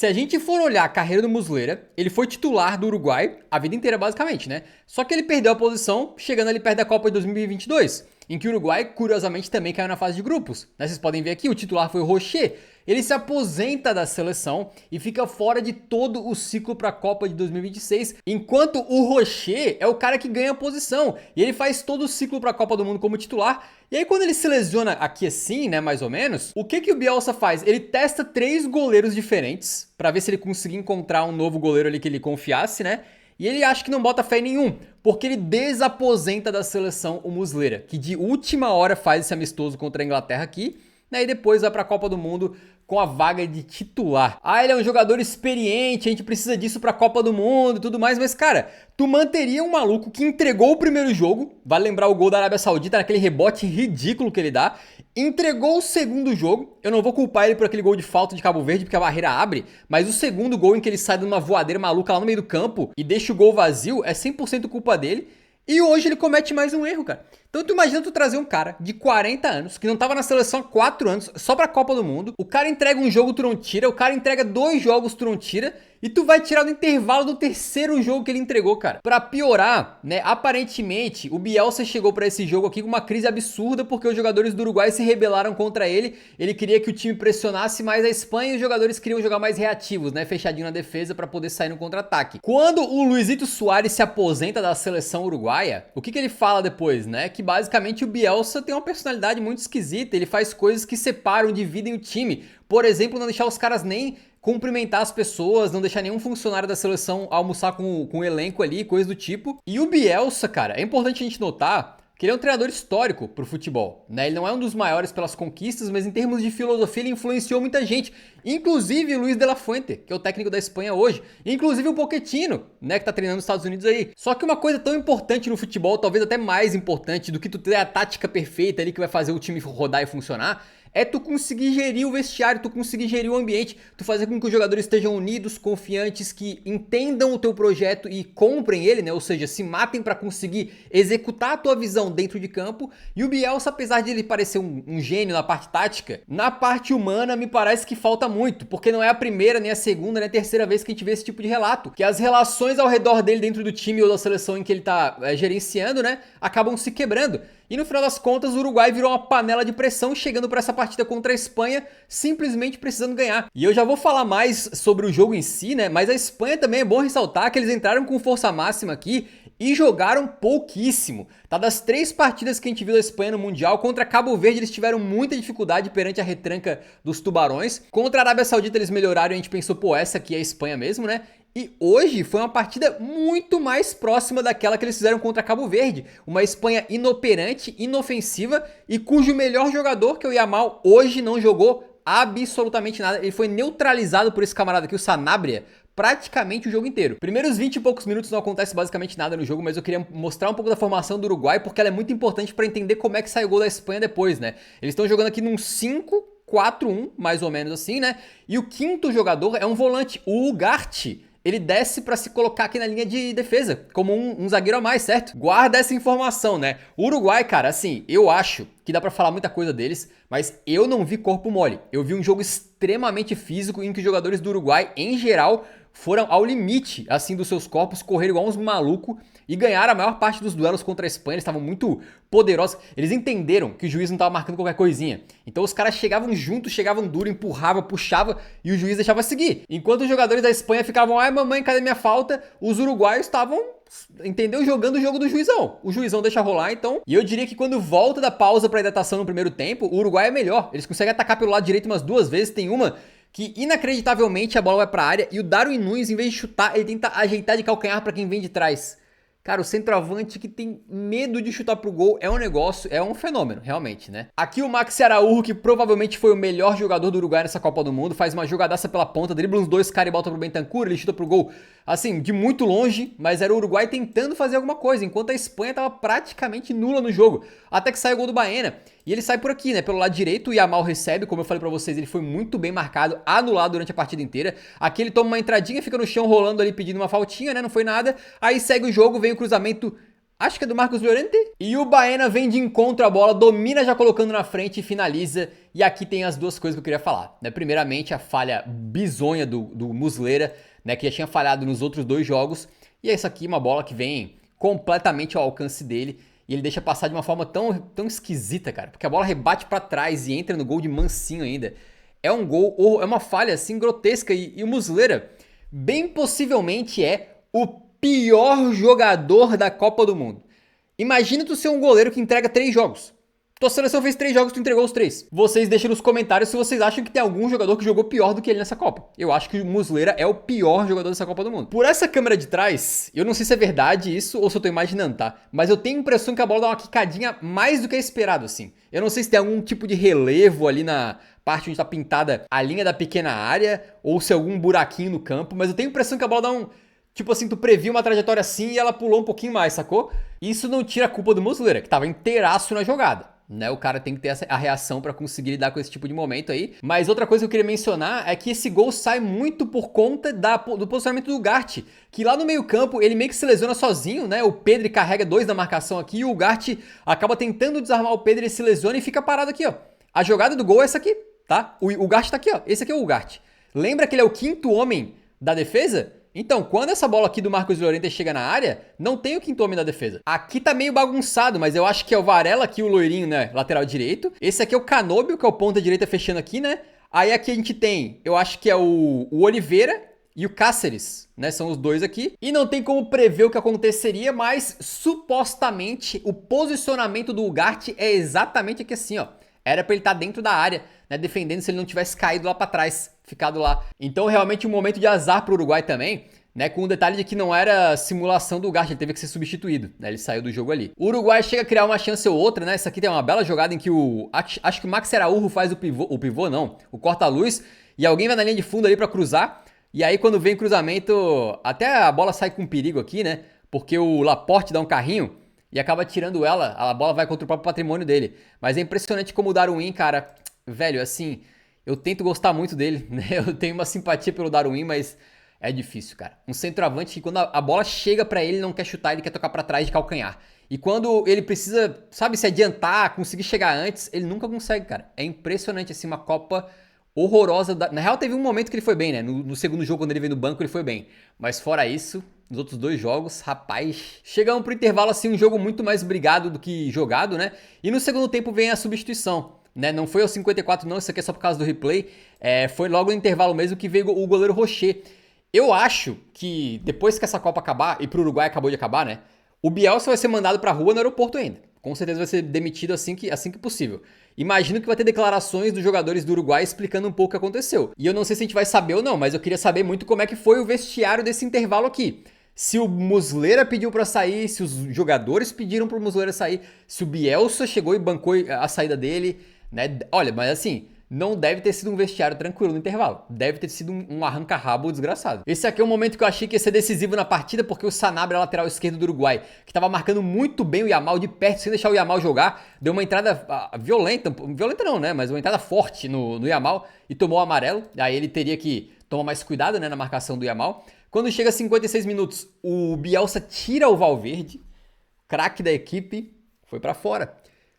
Se a gente for olhar a carreira do Muslera, ele foi titular do Uruguai a vida inteira basicamente, né? Só que ele perdeu a posição chegando ali perto da Copa de 2022, em que o Uruguai, curiosamente, também caiu na fase de grupos. Né? Vocês podem ver aqui, o titular foi o Rocher. Ele se aposenta da seleção e fica fora de todo o ciclo para a Copa de 2026, enquanto o Rocher é o cara que ganha a posição e ele faz todo o ciclo para a Copa do Mundo como titular. E aí quando ele se lesiona aqui assim, né, mais ou menos, o que o Bielsa faz? Ele testa 3 goleiros diferentes para ver se ele conseguir encontrar um novo goleiro ali que ele confiasse, né? E ele acha que não bota fé em nenhum, porque ele desaposenta da seleção o Muslera, que de última hora faz esse amistoso contra a Inglaterra aqui, né, e depois vai para a Copa do Mundo com a vaga de titular. Ah, ele é um jogador experiente, a gente precisa disso pra Copa do Mundo e tudo mais, mas cara, tu manteria um maluco que entregou o primeiro jogo, vale lembrar o gol da Arábia Saudita, naquele rebote ridículo que ele dá, entregou o segundo jogo, eu não vou culpar ele por aquele gol de falta de Cabo Verde, porque a barreira abre, mas o segundo gol em que ele sai de uma voadeira maluca lá no meio do campo e deixa o gol vazio, é 100% culpa dele, e hoje ele comete mais um erro, cara. Então tu imagina tu trazer um cara de 40 anos, que não tava na seleção há 4 anos, só pra Copa do Mundo, o cara entrega um jogo, tu não tira, o cara entrega 2 jogos, tu não tira, e tu vai tirar no intervalo do terceiro jogo que ele entregou, cara. Pra piorar, né, aparentemente, o Bielsa chegou pra esse jogo aqui com uma crise absurda, porque os jogadores do Uruguai se rebelaram contra ele, ele queria que o time pressionasse mais a Espanha e os jogadores queriam jogar mais reativos, né, fechadinho na defesa pra poder sair no contra-ataque. Quando o Luizito Soares se aposenta da seleção uruguaia, o que ele fala depois, né, que basicamente o Bielsa tem uma personalidade muito esquisita, ele faz coisas que separam, dividem o time. Por exemplo, não deixar os caras nem cumprimentar as pessoas, não deixar nenhum funcionário da seleção almoçar com o elenco ali, coisa do tipo. E o Bielsa, cara, é importante a gente notar que ele é um treinador histórico pro futebol, né? Ele não é um dos maiores pelas conquistas, mas em termos de filosofia ele influenciou muita gente, inclusive o Luis de la Fuente, que é o técnico da Espanha hoje, inclusive o Pochettino, né, que tá treinando nos Estados Unidos aí. Só que uma coisa tão importante no futebol, talvez até mais importante do que tu ter a tática perfeita ali que vai fazer o time rodar e funcionar, é tu conseguir gerir o vestiário, tu conseguir gerir o ambiente, tu fazer com que os jogadores estejam unidos, confiantes, que entendam o teu projeto e comprem ele, né? Ou seja, se matem para conseguir executar a tua visão dentro de campo. E o Bielsa, apesar de ele parecer um gênio na parte tática, na parte humana me parece que falta muito, porque não é a primeira, nem a segunda, nem a terceira vez que a gente vê esse tipo de relato, que as relações ao redor dele dentro do time ou da seleção em que ele tá gerenciando, né, acabam se quebrando. E no final das contas, o Uruguai virou uma panela de pressão, chegando para essa partida contra a Espanha, simplesmente precisando ganhar. E eu já vou falar mais sobre o jogo em si, né? Mas a Espanha também é bom ressaltar que eles entraram com força máxima aqui e jogaram pouquíssimo. Tá, das 3 partidas que a gente viu da Espanha no Mundial, contra Cabo Verde eles tiveram muita dificuldade perante a retranca dos Tubarões. Contra a Arábia Saudita eles melhoraram e a gente pensou, pô, essa aqui é a Espanha mesmo, né? E hoje foi uma partida muito mais próxima daquela que eles fizeram contra Cabo Verde. Uma Espanha inoperante, inofensiva e cujo melhor jogador, que é o Yamal, hoje não jogou absolutamente nada. Ele foi neutralizado por esse camarada aqui, o Sanabria, praticamente o jogo inteiro. Primeiros 20 e poucos minutos não acontece basicamente nada no jogo, mas eu queria mostrar um pouco da formação do Uruguai, porque ela é muito importante para entender como é que sai o gol da Espanha depois, né? Eles estão jogando aqui num 5-4-1, mais ou menos assim, né? E o quinto jogador é um volante, o Ugarte. Ele desce pra se colocar aqui na linha de defesa, como um zagueiro a mais, certo? Guarda essa informação, né? O Uruguai, cara, assim, eu acho que dá pra falar muita coisa deles, mas eu não vi corpo mole. Eu vi um jogo extremamente físico em que os jogadores do Uruguai, em geral, foram ao limite, assim, dos seus corpos, correram igual uns malucos e ganharam a maior parte dos duelos contra a Espanha. Eles estavam muito poderosos. Eles entenderam que o juiz não estava marcando qualquer coisinha. Então os caras chegavam juntos, chegavam duro, empurravam, puxavam e o juiz deixava seguir. Enquanto os jogadores da Espanha ficavam, ai mamãe, cadê minha falta? Os uruguaios estavam, entendeu? Jogando o jogo do juizão. O juizão deixa rolar, então. E eu diria que quando volta da pausa para hidratação no primeiro tempo, o Uruguai é melhor. Eles conseguem atacar pelo lado direito umas 2 vezes. Tem uma que inacreditavelmente a bola vai pra área e o Darwin Núñez, em vez de chutar, ele tenta ajeitar de calcanhar pra quem vem de trás. Cara, o centroavante que tem medo de chutar pro gol é um negócio, é um fenômeno, realmente, né? Aqui o Maxi Araújo, que provavelmente foi o melhor jogador do Uruguai nessa Copa do Mundo, faz uma jogadaça pela ponta, dribla uns 2 caras e bota pro Bentancur, ele chuta pro gol, assim, de muito longe, mas era o Uruguai tentando fazer alguma coisa, enquanto a Espanha tava praticamente nula no jogo, até que sai o gol do Baena. E ele sai por aqui, né? Pelo lado direito, o Yamal recebe, como eu falei pra vocês, ele foi muito bem marcado, anulado durante a partida inteira. Aqui ele toma uma entradinha, fica no chão rolando ali pedindo uma faltinha, né? Não foi nada. Aí segue o jogo, vem o cruzamento Acho que é do Marcos Llorente. E o Baena vem de encontro à bola, domina já colocando na frente e finaliza. E aqui tem as duas coisas que eu queria falar, né? Primeiramente, a falha bizonha do Muslera, né? Que já tinha falhado nos outros dois jogos. E essa aqui, uma bola que vem completamente ao alcance dele. E ele deixa passar de uma forma tão esquisita, cara. Porque a bola rebate pra trás e entra no gol de mansinho ainda. É um gol, ou é uma falha assim grotesca. E o Muslera, bem possivelmente, é o pior jogador da Copa do Mundo. Imagina tu ser um goleiro que entrega 3 jogos. Tua seleção fez 3 jogos, tu entregou os 3. Vocês deixem nos comentários se vocês acham que tem algum jogador que jogou pior do que ele nessa Copa. Eu acho que o Muslera é o pior jogador dessa Copa do Mundo. Por essa câmera de trás, eu não sei se é verdade isso ou se eu tô imaginando, tá? Mas eu tenho a impressão que a bola dá uma quicadinha mais do que esperado, assim. Eu não sei se tem algum tipo de relevo ali na parte onde tá pintada a linha da pequena área ou se é algum buraquinho no campo, mas eu tenho a impressão que a bola dá um... Tipo assim, tu previu uma trajetória assim e ela pulou um pouquinho mais, sacou? Isso não tira a culpa do Muslera, que tava inteiraço na jogada, né? O cara tem que ter a reação pra conseguir lidar com esse tipo de momento aí. Mas outra coisa que eu queria mencionar é que esse gol sai muito por conta do posicionamento do Ugarte, que lá no meio campo ele meio que se lesiona sozinho, né? O Pedri carrega 2 na marcação aqui e o Ugarte acaba tentando desarmar o Pedri, ele se lesiona e fica parado aqui, ó. A jogada do gol é essa aqui, tá? O Ugarte tá aqui, ó. Esse aqui é o Ugarte. Lembra que ele é o 5º homem da defesa? Então, quando essa bola aqui do Marcos Llorente chega na área, não tem o 5º homem da defesa. Aqui tá meio bagunçado, mas eu acho que é o Varela aqui, o loirinho, né, lateral direito. Esse aqui é o Canóbio, que é o ponta direita fechando aqui, né. Aí aqui a gente tem, eu acho que é o Oliveira e o Cáceres, né, são os dois aqui. E não tem como prever o que aconteceria, mas supostamente o posicionamento do Ugarte é exatamente aqui assim, ó. Era pra ele estar dentro da área, né, defendendo se ele não tivesse caído lá pra trás, ficado lá. Então realmente um momento de azar pro Uruguai também, né, com o detalhe de que não era simulação do Ugarte, ele teve que ser substituído, né, ele saiu do jogo ali. O Uruguai chega a criar uma chance ou outra, né, essa aqui tem uma bela jogada em que acho que o Max Araújo faz o pivô não, o corta-luz, e alguém vai na linha de fundo ali pra cruzar, e aí quando vem cruzamento, até a bola sai com perigo aqui, né, porque o Laporte dá um carrinho, e acaba tirando ela, a bola vai contra o próprio patrimônio dele. Mas é impressionante como o Darwin, cara, velho, assim, eu tento gostar muito dele, né? Eu tenho uma simpatia pelo Darwin, mas é difícil, cara. Um centroavante que quando a bola chega pra ele, não quer chutar, ele quer tocar pra trás de calcanhar. E quando ele precisa, sabe, se adiantar, conseguir chegar antes, ele nunca consegue, cara. É impressionante, assim, uma Copa horrorosa. Na real, teve um momento que ele foi bem, né? No segundo jogo, quando ele veio no banco, ele foi bem. Mas fora isso, nos outros 2 jogos, rapaz, chegamos pro intervalo assim, um jogo muito mais brigado do que jogado, né? E no segundo tempo vem a substituição, né? Não foi aos 54 não, isso aqui é só por causa do replay, foi logo no intervalo mesmo que veio o goleiro Rocher. Eu acho que depois que essa Copa acabar, e pro Uruguai acabou de acabar, né? O Bielsa vai ser mandado pra rua no aeroporto ainda. Com certeza vai ser demitido assim que possível. Imagino que vai ter declarações dos jogadores do Uruguai explicando um pouco o que aconteceu. E eu não sei se a gente vai saber ou não, mas eu queria saber muito como é que foi o vestiário desse intervalo aqui. Se o Muslera pediu pra sair, se os jogadores pediram pro Muslera sair, se o Bielsa chegou e bancou a saída dele, né? Olha, mas assim, não deve ter sido um vestiário tranquilo no intervalo. Deve ter sido um arranca-rabo desgraçado. Esse aqui é um momento que eu achei que ia ser decisivo na partida, porque o Sanabria, lateral esquerdo do Uruguai, que tava marcando muito bem o Yamal de perto, sem deixar o Yamal jogar, deu uma entrada violenta não, né? Mas uma entrada forte no Yamal e tomou o amarelo. Aí ele teria que tomar mais cuidado, né, na marcação do Yamal. Quando chega a 56 minutos, o Bielsa tira o Valverde, craque da equipe, foi pra fora.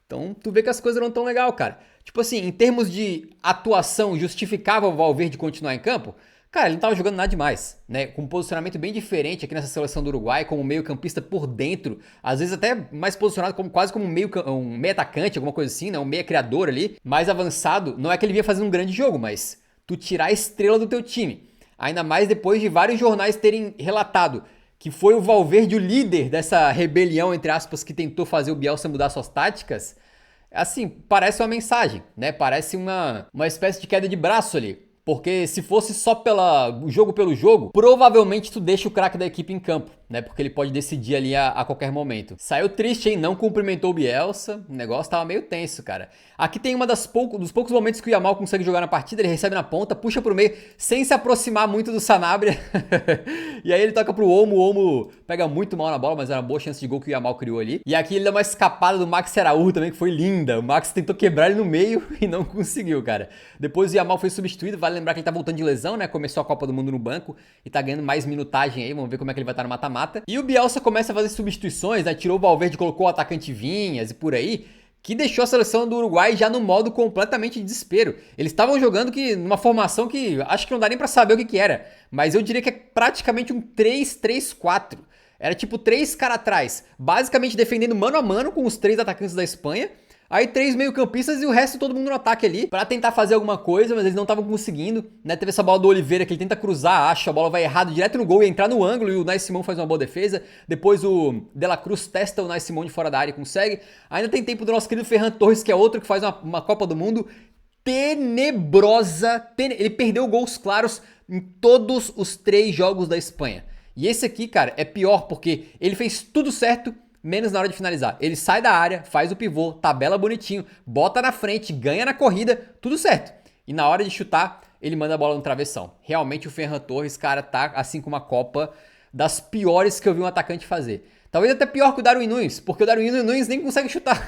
Então, tu vê que as coisas não tão legal, cara. Tipo assim, em termos de atuação, justificava o Valverde continuar em campo? Cara, ele não tava jogando nada demais, né? Com um posicionamento bem diferente aqui nessa seleção do Uruguai, como meio campista por dentro, às vezes até mais posicionado quase como um meio atacante, alguma coisa assim, né? Um meia criador ali, mais avançado. Não é que ele vinha fazendo um grande jogo, mas tu tirar a estrela do teu time. Ainda mais depois de vários jornais terem relatado que foi o Valverde o líder dessa rebelião, entre aspas, que tentou fazer o Bielsa mudar suas táticas. Assim, parece uma mensagem, né? Parece uma espécie de queda de braço ali. Porque se fosse só pelo jogo, provavelmente tu deixa o craque da equipe em campo, né? Porque ele pode decidir ali a qualquer momento. Saiu triste, hein? Não cumprimentou o Bielsa. O negócio tava meio tenso, cara. Aqui tem dos poucos momentos que o Yamal consegue jogar na partida. Ele recebe na ponta, puxa pro meio, sem se aproximar muito do Sanabria. E aí ele toca pro Olmo. O Olmo pega muito mal na bola, mas era uma boa chance de gol que o Yamal criou ali. E aqui ele dá uma escapada do Max Araújo também, que foi linda. O Max tentou quebrar ele no meio e não conseguiu, cara. Depois o Yamal foi substituído. Vale lembrar que ele tá voltando de lesão, né? Começou a Copa do Mundo no banco e tá ganhando mais minutagem aí. Vamos ver como é que ele vai estar no mata-mata. mata-mata. E o Bielsa começa a fazer substituições, né? Tirou o Valverde, colocou o atacante Vinhas e por aí, que deixou a seleção do Uruguai já no modo completamente de desespero. Eles estavam jogando numa formação que acho que não dá nem pra saber o que era, mas eu diria que é praticamente um 3-3-4. Era tipo 3 caras atrás, basicamente defendendo mano a mano com os 3 atacantes da Espanha. Aí 3 meio-campistas e o resto todo mundo no ataque ali pra tentar fazer alguma coisa, mas eles não estavam conseguindo, né? Teve essa bola do Oliveira que ele tenta cruzar, acha, a bola vai errado direto no gol e entrar no ângulo e o Nai Simão faz uma boa defesa. Depois o De La Cruz testa o Nai Simão de fora da área e consegue. Ainda tem tempo do nosso querido Ferran Torres, que é outro que faz uma Copa do Mundo tenebrosa. Ele perdeu gols claros em todos os 3 jogos da Espanha. E esse aqui, cara, é pior porque ele fez tudo certo, menos na hora de finalizar. Ele sai da área, faz o pivô, tabela bonitinho, bota na frente, ganha na corrida, tudo certo. E na hora de chutar, ele manda a bola no travessão. Realmente o Ferran Torres, cara, tá assim com uma Copa das piores que eu vi um atacante fazer. Talvez até pior que o Darwin Núñez, porque o Darwin Núñez nem consegue chutar.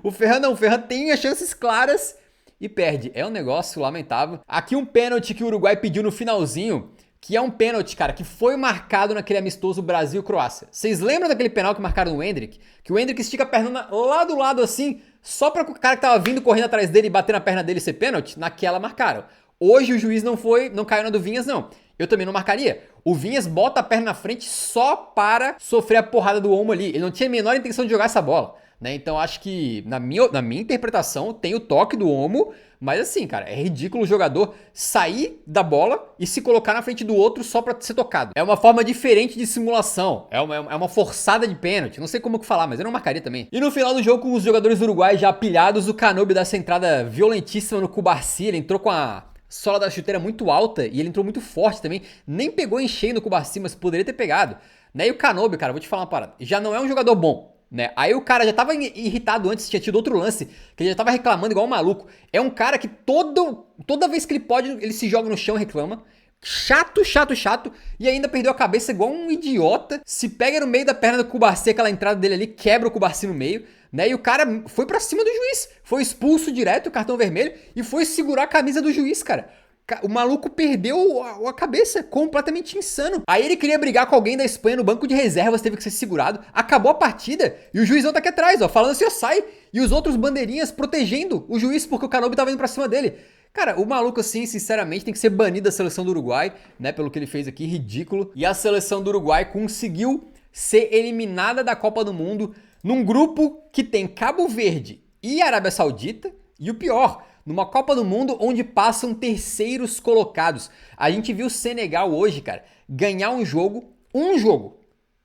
O Ferran não, o Ferran tem as chances claras e perde. É um negócio lamentável. Aqui um pênalti que o Uruguai pediu no finalzinho, que é um pênalti, cara, que foi marcado naquele amistoso Brasil-Croácia. Vocês lembram daquele penal que marcaram no Endrick? Que o Endrick estica a perna lá do lado assim, só para o cara que tava vindo correndo atrás dele e bater na perna dele ser pênalti? Naquela marcaram. Hoje o juiz não caiu na do Vinhas, não. Eu também não marcaria. O Vinhas bota a perna na frente só para sofrer a porrada do Olmo ali. Ele não tinha a menor intenção de jogar essa bola, né? Então acho que, na minha interpretação, tem o toque do Olmo. Mas assim, cara, é ridículo o jogador sair da bola e se colocar na frente do outro só pra ser tocado. É uma forma diferente de simulação. É uma forçada de pênalti. Não sei como que falar, mas eu não marcaria também. E no final do jogo, com os jogadores uruguaios já pilhados, o Canóbio dá essa entrada violentíssima no Cubarsí. Ele entrou com a sola da chuteira muito alta e ele entrou muito forte também. Nem pegou em cheio no Cubarsí, mas poderia ter pegado. Né? E o Canóbio, cara, vou te falar uma parada. Já não é um jogador bom. Né? Aí o cara já tava irritado antes, tinha tido outro lance, que ele já tava reclamando igual um maluco. É um cara que toda vez que ele pode, ele se joga no chão e reclama. Chato, chato, chato. E ainda perdeu a cabeça igual um idiota. Se pega no meio da perna do Cubarsí, aquela entrada dele ali, quebra o Cubarsí no meio. Né? E o cara foi pra cima do juiz. Foi expulso direto, cartão vermelho, e foi segurar a camisa do juiz, cara. O maluco perdeu a cabeça, completamente insano. Aí ele queria brigar com alguém da Espanha no banco de reservas, teve que ser segurado. Acabou a partida e o juizão tá aqui atrás, ó, falando assim, ó, sai. E os outros bandeirinhas protegendo o juiz porque o Canóbio tava indo pra cima dele. Cara, o maluco assim, sinceramente, tem que ser banido da seleção do Uruguai, né, pelo que ele fez aqui, ridículo. E a seleção do Uruguai conseguiu ser eliminada da Copa do Mundo num grupo que tem Cabo Verde e Arábia Saudita. E o pior, numa Copa do Mundo onde passam terceiros colocados. A gente viu o Senegal hoje, cara, ganhar um jogo,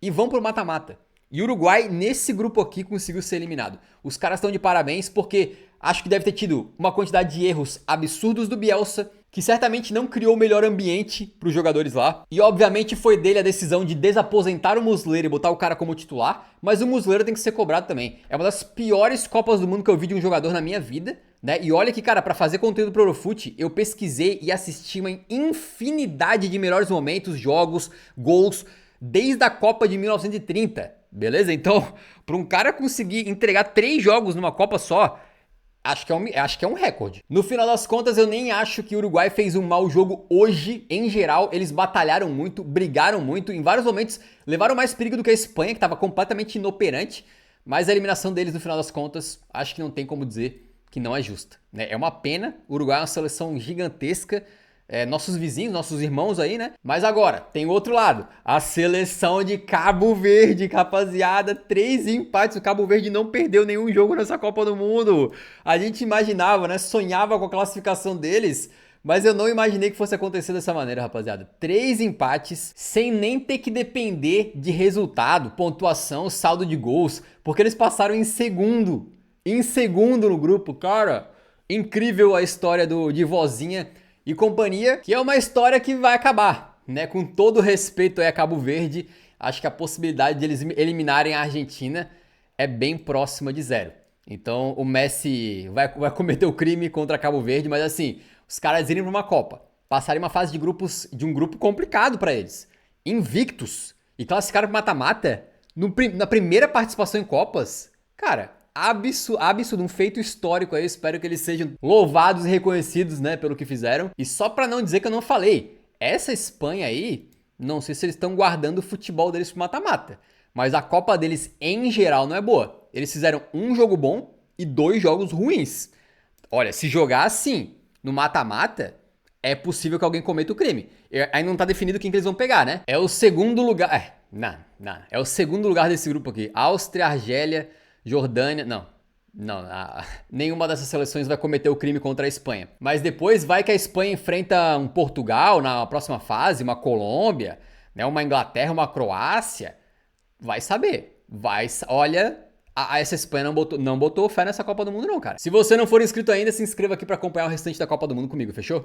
e vão pro mata-mata. E o Uruguai, nesse grupo aqui, conseguiu ser eliminado. Os caras estão de parabéns porque acho que deve ter tido uma quantidade de erros absurdos do Bielsa, que certamente não criou o melhor ambiente para os jogadores lá. E obviamente foi dele a decisão de desaposentar o Muslera e botar o cara como titular, mas o Muslera tem que ser cobrado também. É uma das piores Copas do Mundo que eu vi de um jogador na minha vida, né? E olha que, cara, para fazer conteúdo pro Eurofut, eu pesquisei e assisti uma infinidade de melhores momentos, jogos, gols, desde a Copa de 1930, beleza? Então, para um cara conseguir entregar 3 jogos numa Copa só, acho que é um recorde. No final das contas, eu nem acho que o Uruguai fez um mau jogo hoje. Em geral, eles batalharam muito, brigaram muito. Em vários momentos, levaram mais perigo do que a Espanha, que estava completamente inoperante. Mas a eliminação deles, no final das contas, acho que não tem como dizer que não é justa, né? É uma pena. O Uruguai é uma seleção gigantesca. Nossos vizinhos, nossos irmãos aí, né? Mas agora, tem o outro lado. A seleção de Cabo Verde, rapaziada. 3 empates. O Cabo Verde não perdeu nenhum jogo nessa Copa do Mundo. A gente imaginava, né? Sonhava com a classificação deles. Mas eu não imaginei que fosse acontecer dessa maneira, rapaziada. 3 empates, sem nem ter que depender de resultado, pontuação, saldo de gols. Porque eles passaram em segundo. Em segundo no grupo, cara. Incrível a história de Vozinha e companhia, que é uma história que vai acabar, né? Com todo respeito aí a Cabo Verde, acho que a possibilidade de eles eliminarem a Argentina é bem próxima de zero. Então o Messi vai cometer o crime contra Cabo Verde, mas assim, os caras irem para uma Copa, passarem uma fase de grupos, de um grupo complicado para eles, invictos, e classificaram para mata-mata na primeira participação em Copas, cara, absurdo, um feito histórico aí. Espero que eles sejam louvados e reconhecidos, né, pelo que fizeram. E só pra não dizer que eu não falei, essa Espanha aí não sei se eles estão guardando o futebol deles pro mata-mata, mas a Copa deles em geral não é boa. Eles fizeram um jogo bom e 2 jogos ruins. Olha, se jogar assim no mata-mata, é possível que alguém cometa o crime. Aí não tá definido quem que eles vão pegar, né? É o segundo lugar. Não. É o segundo lugar desse grupo aqui. Áustria, Argélia, Jordânia. Não, nenhuma dessas seleções vai cometer o crime contra a Espanha. Mas depois vai que a Espanha enfrenta um Portugal na próxima fase, uma Colômbia, né, uma Inglaterra, uma Croácia. Vai saber. Olha, essa Espanha não botou fé nessa Copa do Mundo não, cara. Se você não for inscrito ainda, se inscreva aqui pra acompanhar o restante da Copa do Mundo comigo, fechou?